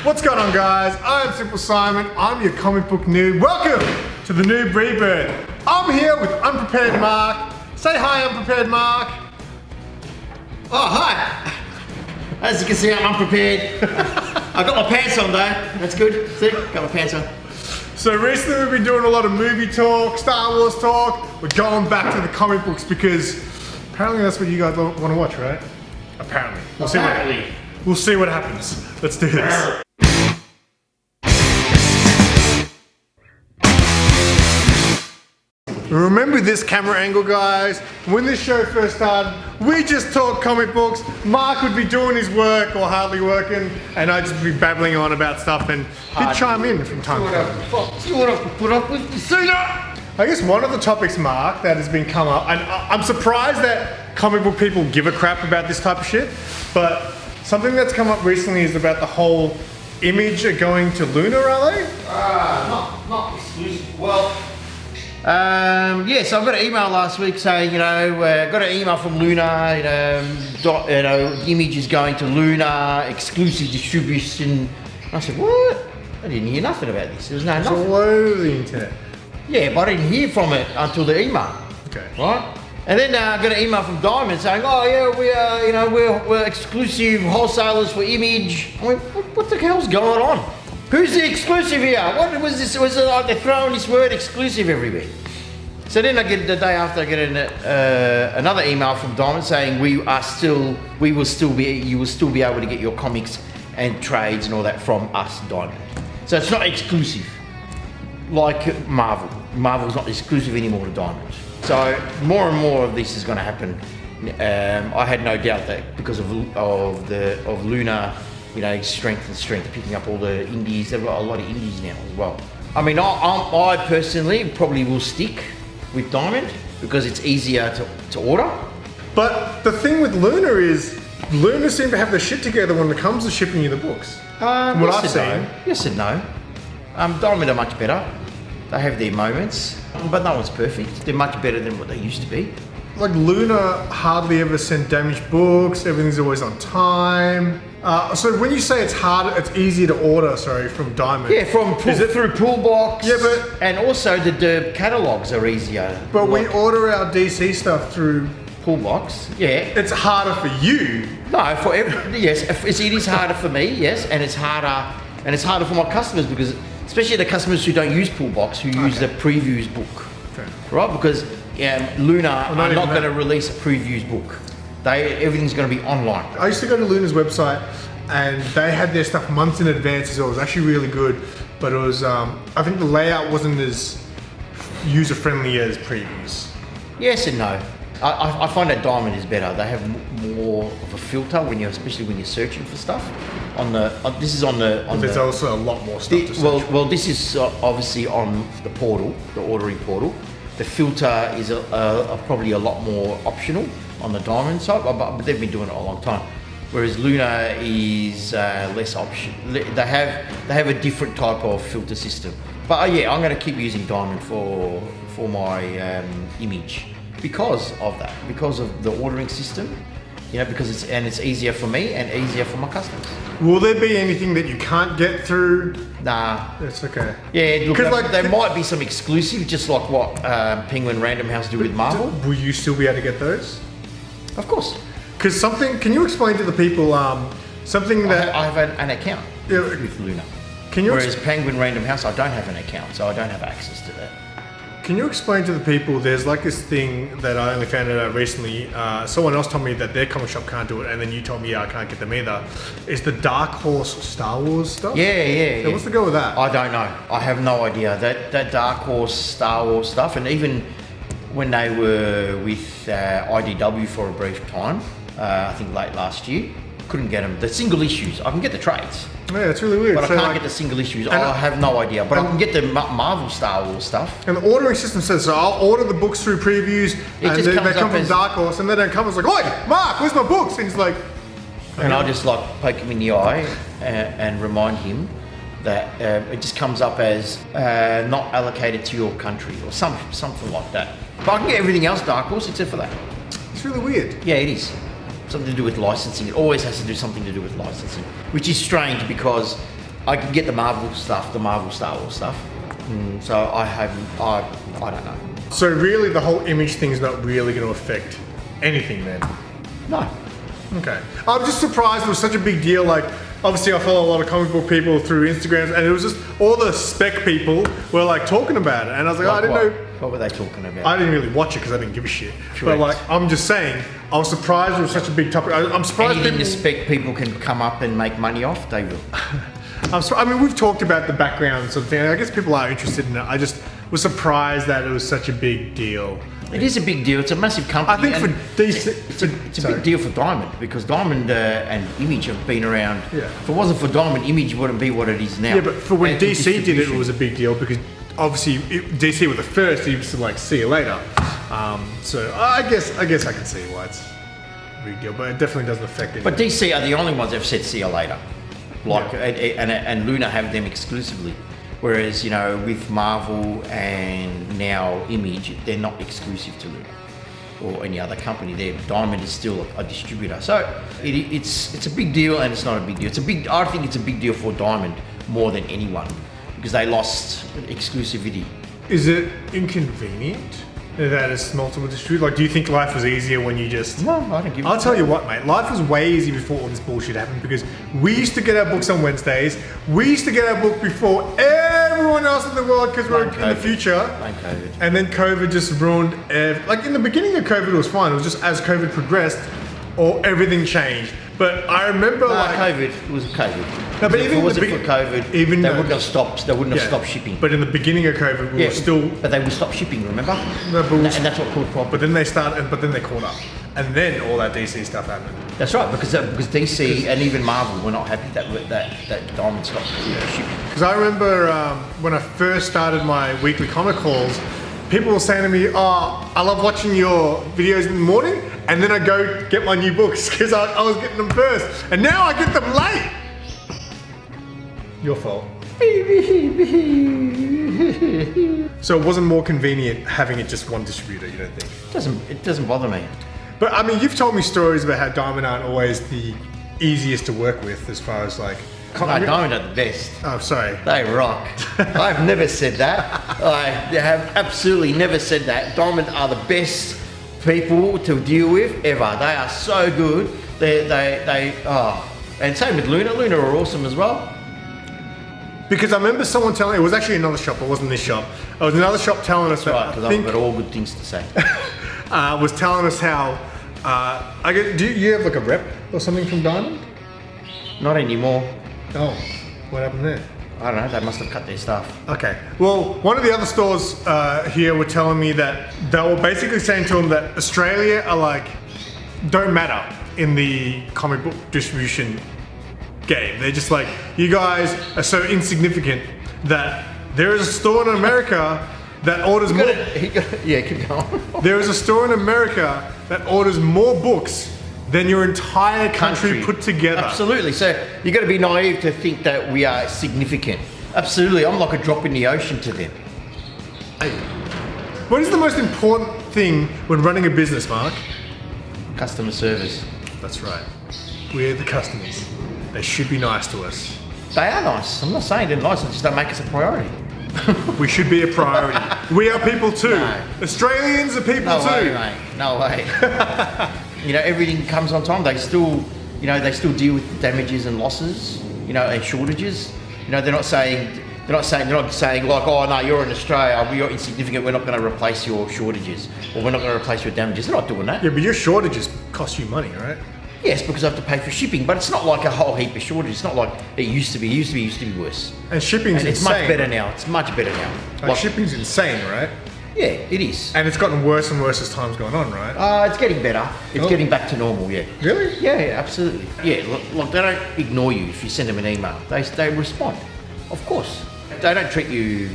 What's going on, guys? I'm SimpleSimon. I'm your comic book noob. Welcome to the NOOB Rebirth. I'm here with Unprepared Mark. Say hi, Unprepared Mark. Oh, hi. As you can see, I'm unprepared. I've got my pants on though. That's good. See, got my pants on. So recently we've been doing a lot of movie talk, Star Wars talk. We're going back to the comic books because apparently that's what you guys want to watch, right? Apparently. We'll see what happens. Let's do this. Remember this camera angle, guys? When this show first started, we just talked comic books. Mark would be doing his work or hardly working, and I'd just be babbling on about stuff, and he'd chime in from time to time. See what I can put up with? You see that? I guess one of the topics, Mark, that has been come up, and I'm surprised that comic book people give a crap about this type of shit, but something that's come up recently is about the whole Image are going to Luna, are they? Not exclusive. Well, yes, I got an email last week saying, got an email from Luna, Image is going to Luna, exclusive distribution. I said, what? I didn't hear nothing about this. There was It's nothing. all over the internet. Yeah, but I didn't hear from it until the email. Okay. Right? And then I got an email from Diamond saying, oh yeah, we are, we're exclusive wholesalers for Image. I went, what the hell's going on? Who's the exclusive here? What was this? Was it like they're throwing this word exclusive everywhere? So then the day after I get another email from Diamond saying you will still be able to get your comics and trades and all that from us, Diamond. So it's not exclusive like Marvel. Marvel's not exclusive anymore to Diamond. So more and more of this is going to happen. I had no doubt that because of Luna, strength picking up all the indies. They've got a lot of indies now as well. I mean, I personally probably will stick with Diamond because it's easier to order. But the thing with Luna is, Luna seem to have their shit together when it comes to shipping you the books. From what I've seen. Yes and no. Diamond are much better. They have their moments, but no one's perfect. They're much better than what they used to be. Like Luna hardly ever send damaged books. Everything's always on time. So when you say it's easier to order, from Diamond. Yeah, through PULLBOX. Yeah, but and also the catalogs are easier. But we order our DC stuff through PULLBOX. Yeah. It's harder for you. No, yes, it is harder for me. Yes, and it's harder for my customers because, especially the customers who don't use PULLBOX, who use the previews book, right? Because Luna are not going to release a previews book. Everything's going to be online. I used to go to Luna's website, and they had their stuff months in advance as well. It was actually really good, but it was I think the layout wasn't as user friendly as previews. Yes and no. I find that Diamond is better. They have more of a filter especially when you're searching for stuff. This is on the. There's also a lot more stuff to search. Well, this is obviously on the portal, the ordering portal. The filter is probably a lot more optional on the Diamond side, but they've been doing it a long time. Whereas Luna is less option. They have a different type of filter system. But yeah, I'm going to keep using Diamond for my Image. Because of that, because of the ordering system, because it's easier for me and easier for my customers. Will there be anything that you can't get through? Nah. That's okay. Yeah, look, there might be some exclusive, just like what Penguin Random House do with Marvel. Will you still be able to get those? Of course. Because can you explain to the people something that... I have an account with Luna. Whereas Penguin Random House, I don't have an account, so I don't have access to that. Can you explain to the people, there's like this thing that I only found out recently, someone else told me that their comic shop can't do it, and then you told me, I can't get them either, is the Dark Horse Star Wars stuff? Yeah. What's the go with that? I don't know. I have no idea. That Dark Horse Star Wars stuff, and even when they were with IDW for a brief time, I think late last year, couldn't get them. The single issues, I can get the trades. Yeah, it's really weird. But I can't get the single issues. I have no idea. But I can get the Marvel Star Wars stuff. And the ordering system says, so I'll order the books through previews, and they come from Dark Horse, and they don't come. It's like, oi, Mark, where's my books? And he's like... And I just poke him in the eye and remind him that it just comes up as not allocated to your country or something like that. But I can get everything else Dark Horse except for that. It's really weird. Yeah, it is. Something to do with licensing. It always has to do something to do with licensing, which is strange because I can get the Marvel stuff, the Marvel Star Wars stuff. So I don't know. So really the whole image thing is not really going to affect anything then? No. Okay. I'm just surprised it was such a big deal. Like, obviously I follow a lot of comic book people through Instagram, and it was just all the spec people were like talking about it, and I was like, I didn't know. What were they talking about? I didn't really watch it because I didn't give a shit. Correct. But like, I'm just saying, I was surprised it was such a big topic. I'm surprised Anything people... the spec people can come up and make money off, they will. I mean, we've talked about the background sort of thing. I guess people are interested in it. I just was surprised that it was such a big deal. It is a big deal. It's a massive company. I think for DC... It's a big deal for Diamond, because Diamond and Image have been around. Yeah. If it wasn't for Diamond, Image wouldn't be what it is now. Yeah, but for when And DC did it, it distribution. was a big deal because obviously DC were the first. You used to like see you later. So I guess I can see why it's a big deal, but it definitely doesn't affect it. But DC are the only ones that have said see you later. Like, Yeah. and Luna have them exclusively. Whereas, you know, with Marvel and now Image, they're not exclusive to Luna or any other company. Diamond is still a distributor. So it's a big deal, and it's not a big deal. I think it's a big deal for Diamond more than anyone, because they lost exclusivity. Is it inconvenient that it's multiple distributors? Like, do you think life was easier when you just... No, I don't give a I'll tell you what, mate. Life was way easier before all this bullshit happened, because we used to get our books on Wednesdays. We used to get our book before everyone else in the world, because we're in the future. Like COVID. And then COVID just ruined... like, in the beginning of COVID, it was fine. It was just as COVID progressed, or everything changed. But I remember COVID. It was COVID. No, but if even it wasn't the for COVID, even they though- wouldn't have stopped. They wouldn't have Yeah. stopped shipping. But in the beginning of COVID, we were still... But they would stop shipping. Remember? No, but and that's what caused problems. But then they started, but then they caught up, and then all that DC stuff happened. That's right, because DC and even Marvel were not happy that Diamond stopped shipping. Because I remember when I first started my weekly comic calls, people were saying to me, "Oh, I love watching your videos in the morning, and then I go get my new books because I was getting them first, and now I get them late." Your fault. So it wasn't more convenient having it just one distributor, you don't think? It doesn't bother me. But I mean, you've told me stories about how Diamond aren't always the easiest to work with as far as like... No, Diamond are the best. Oh, sorry. They rock. I've never said that. I have absolutely never said that. Diamond are the best people to deal with ever. They are so good. And same with Luna. Luna are awesome as well. Because I remember someone telling, it was actually another shop, it wasn't this shop. It was another shop telling us That's right, that because I've got all good things to say. was telling us how, do you have like a rep or something from Diamond? Not anymore. Oh, what happened there? I don't know, they must have cut their stuff. Okay, well, one of the other stores here were telling me that they were basically saying to them that Australia are like, don't matter in the comic book distribution game. They're just like, you guys are so insignificant that there is a store in America that orders more... Yeah, keep going. There is a store in America that orders more books than your entire country put together. Absolutely. So you got to be naive to think that we are significant. Absolutely. I'm like a drop in the ocean to them. What is the most important thing when running a business, Mark? Customer service. That's right. We're the customers. They should be nice to us. They are nice. I'm not saying they're nice. They just don't make us a priority. We should be a priority. We are people too. No. Australians are people No too. way, mate. No way. You know, everything comes on time. They still deal with damages and losses. You know, and shortages. You know, they're not saying like, oh no, you're in Australia, you're insignificant. We're not going to replace your shortages, or we're not going to replace your damages. They're not doing that. Yeah, but your shortages cost you money, right? Yes, because I have to pay for shipping, but it's not like a whole heap of shortages. It's not like it used to be. It used to be worse. And shipping's And it's insane. much better now. It's much better now. Like, shipping's insane, right? Yeah, it is. And it's gotten worse and worse as time's gone on, right? It's getting better. It's getting back to normal, yeah. Really? Yeah, absolutely. Yeah, look, they don't ignore you if you send them an email. They respond. Of course. They don't treat you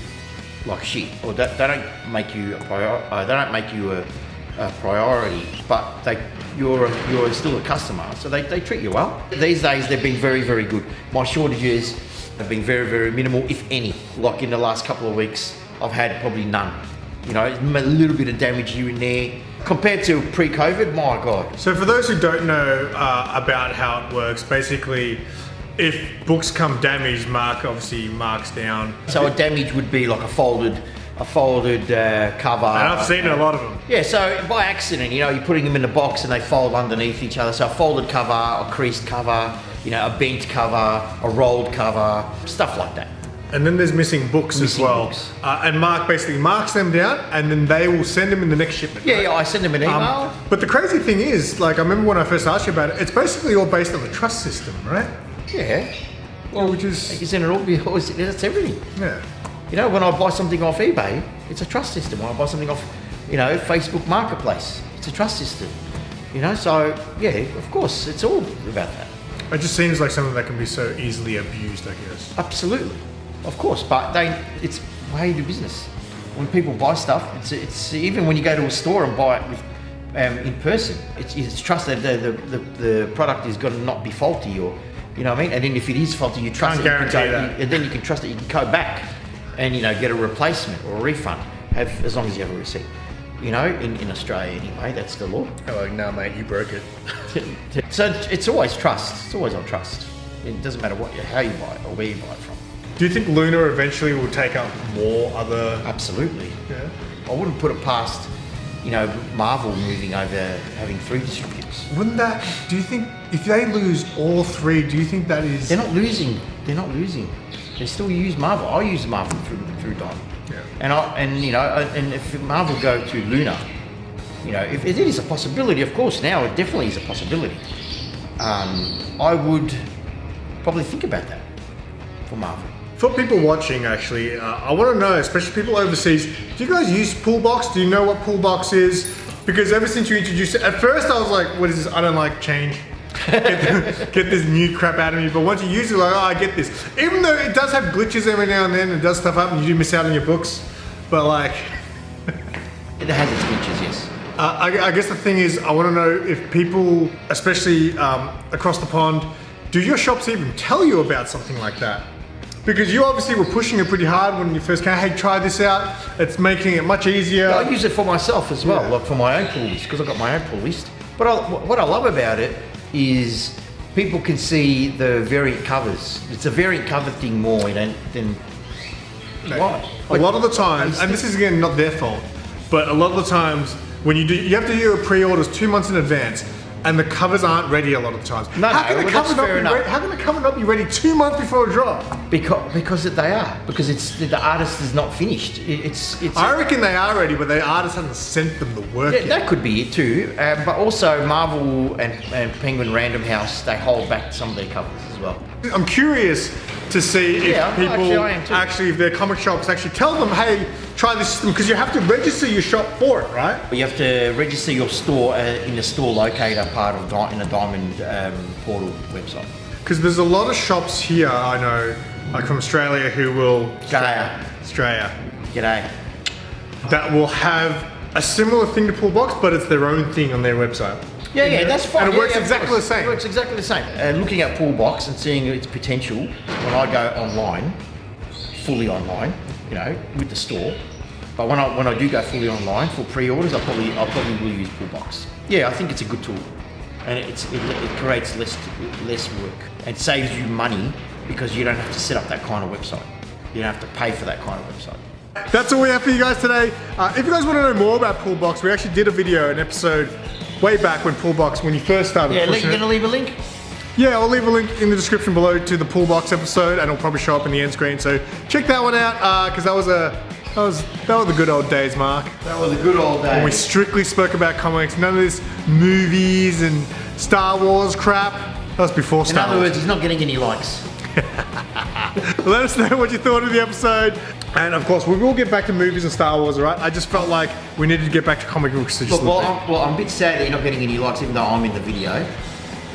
like shit, or they don't make you a priority, but you're still a customer, so they treat you well. These days they've been very, very good. My shortages have been very, very minimal, if any. Like in the last couple of weeks, I've had probably none. You know, a little bit of damage here and there. Compared to pre-COVID, my God. So for those who don't know about how it works, basically if books come damaged, Mark obviously marks down. So a damage would be like a folded cover. And I've seen a lot of them. Yeah, so by accident, you know, you're putting them in a box and they fold underneath each other. So a folded cover, a creased cover, you know, a bent cover, a rolled cover, stuff like that. And then there's missing books as well. Books. And Mark basically marks them down and then they will send them in the next shipment. Yeah, right? yeah, I send them an email. But the crazy thing is, like I remember when I first asked you about it, it's basically all based on the trust system, right? Yeah. Well, which is... Isn't it all? That's everything. Yeah. You know, when I buy something off eBay, it's a trust system. When I buy something off, you know, Facebook Marketplace, it's a trust system. You know, so yeah, of course, it's all about that. It just seems like something that can be so easily abused, I guess. Absolutely, of course, but it's how you do business. When people buy stuff, it's even when you go to a store and buy it with, in person, it's trust that the product is going to not be faulty, or you know what I mean. And then if it is faulty, you trust Can't guarantee that. and then you can trust that you can go back and you know get a replacement or a refund, as long as you have a receipt. You know, in Australia anyway, that's the law. Oh, like, no, mate, you broke it. So it's always trust. It's always on trust. It doesn't matter how you buy it or where you buy it from. Do you think Luna eventually will take up more other... Absolutely. Yeah. I wouldn't put it past, you know, Marvel moving over having 3 distributors. Wouldn't that... Do you think if they lose all 3, do you think that is... They're not losing. They're not losing. They still use Marvel. I use Marvel through Diamond. Yeah. And you know, and if Marvel go to Luna, you know, if it is a possibility, of course, now it definitely is a possibility. I would probably think about that for Marvel. For people watching, actually, I want to know, especially people overseas, do you guys use PULLBOX? Do you know what PULLBOX is? Because ever since you introduced it, at first I was like, what is this? I don't like change. Get this new crap out of me. But once you use it, like, oh, I get this. Even though it does have glitches every now and then, it does stuff up and you do miss out on your books. But like... It has its glitches, yes. I guess the thing is, I want to know if people, especially across the pond, do your shops even tell you about something like that? Because you obviously were pushing it pretty hard when you first came, hey, try this out. It's making it much easier. I use it for myself as well, Yeah. like for my own pull list, because I've got my own pull list. But what I love about it is people can see the variant covers. It's a variant cover thing more than why? A lot of the times, and this is again not their fault, but a lot of the times when you have to do your pre-orders 2 months in advance, and the covers aren't ready a lot of the times. How can the cover not be ready 2 months before a drop? Because they are. Because the artist is not finished. I reckon they are ready, but the artist hasn't sent them the work yet. That could be it too. But also Marvel and Penguin Random House, they hold back some of their covers as well. I'm curious to see if people actually, if their comic shops actually tell them, hey, try this system, because you have to register your shop for it, right? You have to register your store in the store locator part of in a Diamond portal website. Because there's a lot of shops here, I know, like from Australia, who will... Australia. G'day. That will have a similar thing to PULLBOX, but it's their own thing on their website. Yeah, that's fine. And it works exactly the same. It works exactly the same. Looking at PULLBOX and seeing its potential, when I go online, fully online, you know, with the store. But when I do go fully online for pre-orders, I probably will use PULLBOX. Yeah, I think it's a good tool, and it creates less work and saves you money because you don't have to set up that kind of website. You don't have to pay for that kind of website. That's all we have for you guys today. If you guys want to know more about PULLBOX, we actually did a video, an episode way back when PULLBOX, when you first started pushing you're gonna leave a link? Yeah, I'll leave a link in the description below to the PULLBOX episode, and it'll probably show up in the end screen. So check that one out, because that was the good old days, Mark. That was a good old day. When we strictly spoke about comics, none of this movies and Star Wars crap. That was before Star Wars. In other words, he's not getting any likes. Let us know what you thought of the episode. And of course, we will get back to movies and Star Wars, alright? I just felt like we needed to get back to comic books. So I'm a bit sad that you're not getting any likes, even though I'm in the video.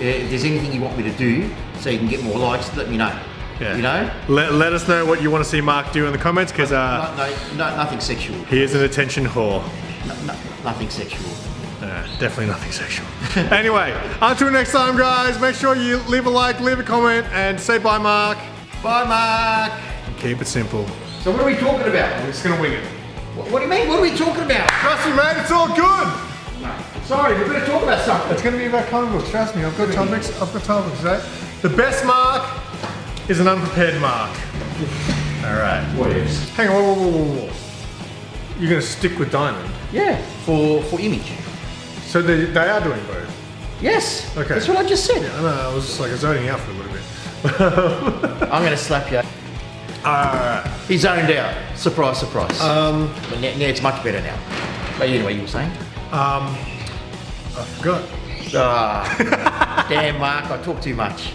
If there's anything you want me to do so you can get more likes, let me know. Yeah. You know? Let us know what you want to see Mark do in the comments, because nothing sexual. He is an attention whore. Nothing sexual. Definitely nothing sexual. Anyway, until next time, guys, make sure you leave a like, leave a comment, and say bye, Mark. Bye, Mark. Keep it simple. So what are we talking about? We're just gonna wing it. What do you mean? What are we talking about? Trust me, mate, it's all good. No. Sorry, we're gonna talk about something. It's gonna be about comic books, trust me. I've got topics, right? The best, Mark. is an unprepared Mark. All right. What is? Hang on, whoa. You're gonna stick with Diamond? Yeah, for image. So they are doing both? Yes. Okay. That's what I just said. Yeah, I know, I was just like zoning out for a little bit. I'm gonna slap you. Alright. He zoned out. Surprise, surprise. But now it's much better now. But anyway, you were saying? I forgot. Damn, Mark, I talk too much.